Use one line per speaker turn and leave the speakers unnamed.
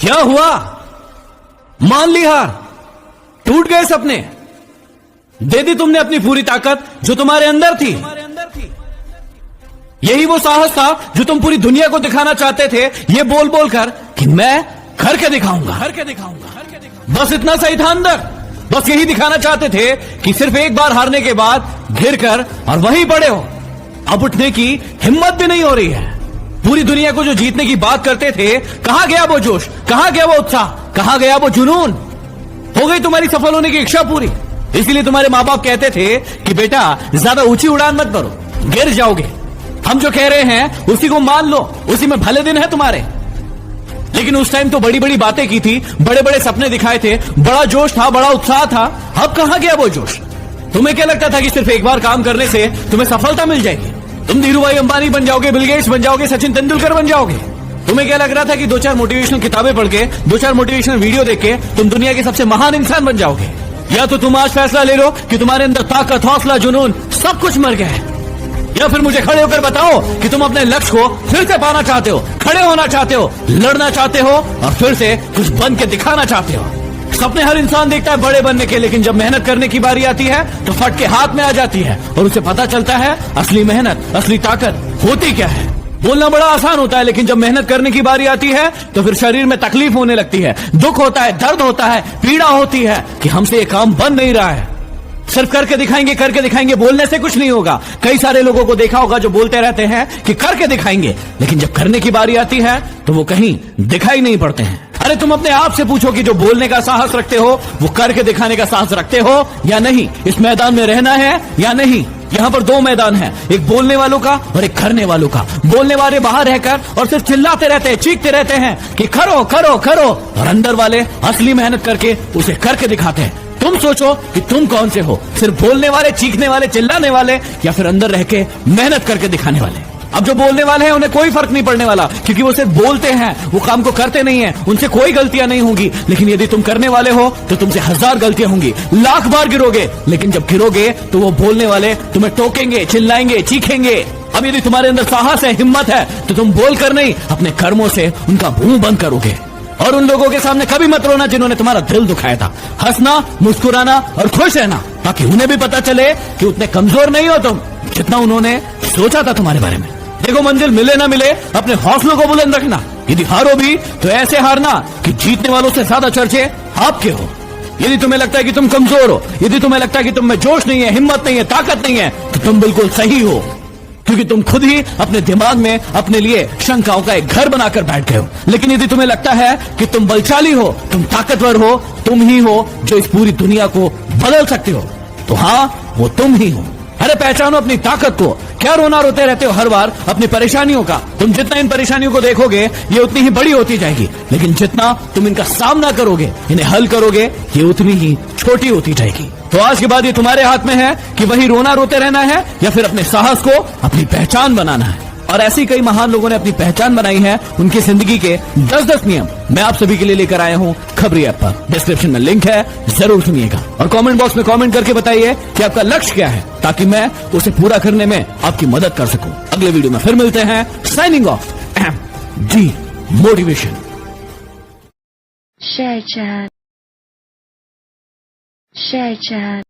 क्या हुआ? मान ली हार, टूट गए सपने, दे दी तुमने अपनी पूरी ताकत जो तुम्हारे अंदर थी। यही वो साहस था जो तुम पूरी दुनिया को दिखाना चाहते थे, ये बोल बोल कर कि मैं करके दिखाऊंगा। बस इतना सही था अंदर, बस यही दिखाना चाहते थे कि सिर्फ एक बार हारने के बाद गिर कर और वहीं पड़े हो। अब उठने की हिम्मत भी नहीं हो रही है। पूरी दुनिया को जो जीतने की बात करते थे, कहां गया वो जोश, कहां गया वो उत्साह, कहां गया वो जुनून? हो गई तुम्हारी सफल होने की इच्छा पूरी। इसीलिए तुम्हारे मां बाप कहते थे कि बेटा ज्यादा ऊंची उड़ान मत भरो, गिर जाओगे। हम जो कह रहे हैं उसी को मान लो, उसी में भले दिन है तुम्हारे। लेकिन उस टाइम तो बड़ी बड़ी बातें की थी, बड़े बड़े सपने दिखाए थे, बड़ा जोश था, बड़ा उत्साह था। अब कहां गया वो जोश? तुम्हें क्या लगता था कि सिर्फ एक बार काम करने से तुम्हें सफलता मिल जाएगी? तुम धीरूभाई अंबानी बन जाओगे, बिल गेट्स बन जाओगे, सचिन तेंदुलकर बन जाओगे? तुम्हें क्या लग रहा था कि 2-4 मोटिवेशनल किताबें पढ़ के, 2-4 मोटिवेशनल वीडियो देख के तुम दुनिया के सबसे महान इंसान बन जाओगे? या तो तुम आज फैसला ले लो कि तुम्हारे अंदर ताकत, हौसला, जुनून सब कुछ मर गया है, या फिर मुझे खड़े होकर बताओ कि तुम अपने लक्ष्य को फिर से पाना चाहते हो, खड़े होना चाहते हो, लड़ना चाहते हो और फिर से कुछ बन के दिखाना चाहते हो। सपने हर इंसान देखता है बड़े बनने के, लेकिन जब मेहनत करने की बारी आती है तो फट के हाथ में आ जाती है और उसे पता चलता है असली मेहनत, असली ताकत होती क्या है। बोलना बड़ा आसान होता है, लेकिन जब मेहनत करने की बारी आती है तो फिर शरीर में तकलीफ होने लगती है, दुख होता है, दर्द होता है, पीड़ा होती है कि हमसे ये काम बन नहीं रहा है। सिर्फ करके दिखाएंगे, बोलने से कुछ नहीं होगा। कई सारे लोगों को देखा होगा जो बोलते रहते हैं कि करके दिखाएंगे, लेकिन जब करने की बारी आती है तो वो कहीं दिखाई नहीं पड़ते हैं। अरे तुम अपने आप से पूछो कि जो बोलने का साहस रखते हो वो करके दिखाने का साहस रखते हो या नहीं? इस मैदान में रहना है या नहीं? यहाँ पर 2 मैदान हैं, एक बोलने वालों का और एक करने वालों का। बोलने वाले बाहर रहकर और सिर्फ चिल्लाते रहते हैं, चीखते रहते हैं कि करो करो करो, और अंदर वाले असली मेहनत करके उसे करके दिखाते हैं। तुम सोचो कि तुम कौन से हो, सिर्फ बोलने वाले, चीखने वाले, चिल्लाने वाले, या फिर अंदर रह के मेहनत करके दिखाने वाले? अब जो बोलने वाले हैं उन्हें कोई फर्क नहीं पड़ने वाला, क्योंकि वो सिर्फ बोलते हैं, वो काम को करते नहीं है, उनसे कोई गलतियां नहीं होंगी। लेकिन यदि तुम करने वाले हो तो तुमसे 1000 गलतियां होंगी, लाख बार गिरोगे, लेकिन जब गिरोगे तो वो बोलने वाले तुम्हें टोकेंगे, चिल्लाएंगे, चीखेंगे। अब यदि तुम्हारे अंदर साहस है, हिम्मत है, तो तुम बोलकर नहीं, अपने कर्मों से उनका मुंह बंद करोगे। और उन लोगों के सामने कभी मत रोना जिन्होंने तुम्हारा दिल दुखाया था। हंसना, मुस्कुराना और खुश रहना, ताकि उन्हें भी पता चले कि उतने कमजोर नहीं हो तुम जितना उन्होंने सोचा था तुम्हारे बारे में। देखो, मंजिल मिले ना मिले, अपने हौसलों को बुलंद रखना। यदि हारो भी तो ऐसे हारना कि जीतने वालों से ज्यादा चर्चे आपके हो। यदि तुम्हें लगता है कि तुम कमजोर हो, यदि तुम्हें लगता है कि तुम में जोश नहीं है, हिम्मत नहीं है, ताकत नहीं है, तो तुम बिल्कुल सही हो, क्योंकि तुम खुद ही अपने दिमाग में अपने लिए शंकाओं का एक घर बनाकर बैठ गए हो। लेकिन यदि तुम्हें लगता है कि तुम बलशाली हो, तुम ताकतवर हो, तुम ही हो जो इस पूरी दुनिया को बदल सकते हो, तो हाँ, वो तुम ही हो। अरे पहचानो अपनी ताकत को। क्या रोना रोते रहते हो हर बार अपनी परेशानियों का? तुम जितना इन परेशानियों को देखोगे ये उतनी ही बड़ी होती जाएगी, लेकिन जितना तुम इनका सामना करोगे, इन्हें हल करोगे, ये उतनी ही छोटी होती जाएगी। तो आज के बाद ये तुम्हारे हाथ में है कि वही रोना रोते रहना है या फिर अपने साहस को अपनी पहचान बनाना है। और ऐसी कई महान लोगों ने अपनी पहचान बनाई है, उनकी जिंदगी के 10-10 नियम मैं आप सभी के लिए लेकर आया हूँ खबरी ऐप पर। डिस्क्रिप्शन में लिंक है, जरूर सुनिएगा और कमेंट बॉक्स में कमेंट करके बताइए कि आपका लक्ष्य क्या है, ताकि मैं उसे पूरा करने में आपकी मदद कर सकूं। अगले वीडियो में फिर मिलते हैं। Signing off, D motivation.
Share chat.